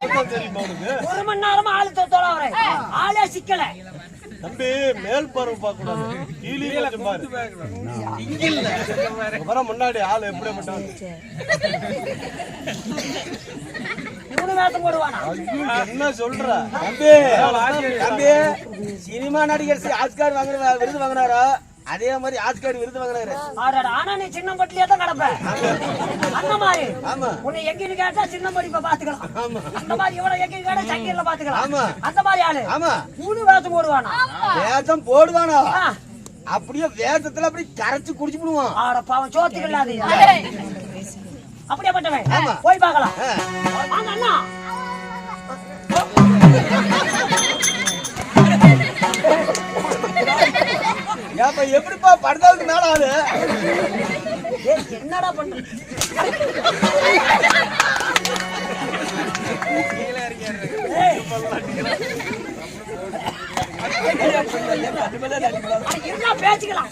1 மணி நேரமா ஆளு தோற ஆளே சிக்கல தம்பி. மேல் பார்வை பார்க்க கூடாது, கீழே கொஞ்சம் பாரு. இங்க இல்ல வர முன்னாடி ஆளு எப்படி பட்டான். என்ன சொல்ற தம்பி? தம்பி சினிமா நடிகர் ஆஸ்கார் வாங்குற விருது வாங்கினாரோ அதே மாதிரி ஆஸ்கார் விருது வாங்கினாரு. ஆனா நீ சின்ன பட்டிலே தான் கிடப்ப. அந்த மாதிரி உன்னை எங்கன்னு கேட்டா சின்ன படிப்பை பாத்துக்கலாம். அந்த மாதிரி இவ்வளவு எங்க கேட்டா சங்கீர்ல பாத்துக்கலாம். அந்த மாதிரி ஆளு மூணு வேஷம் போடுவானா? வேஷம் போடுவானா? அப்படியே வேஷத்துல அப்படி கரைச்சு குடிச்சு விடுவான். ஆட பாவம் சோத்துக்கு இல்லாது. அப்படியே பட்டவன் போய் பார்க்கலாம். வாங்க அண்ணா. எப்படிப்பா படுத்தாவுக்கு மேல ஆளு? என்னடா பண்ண பேசிக்கலாம்.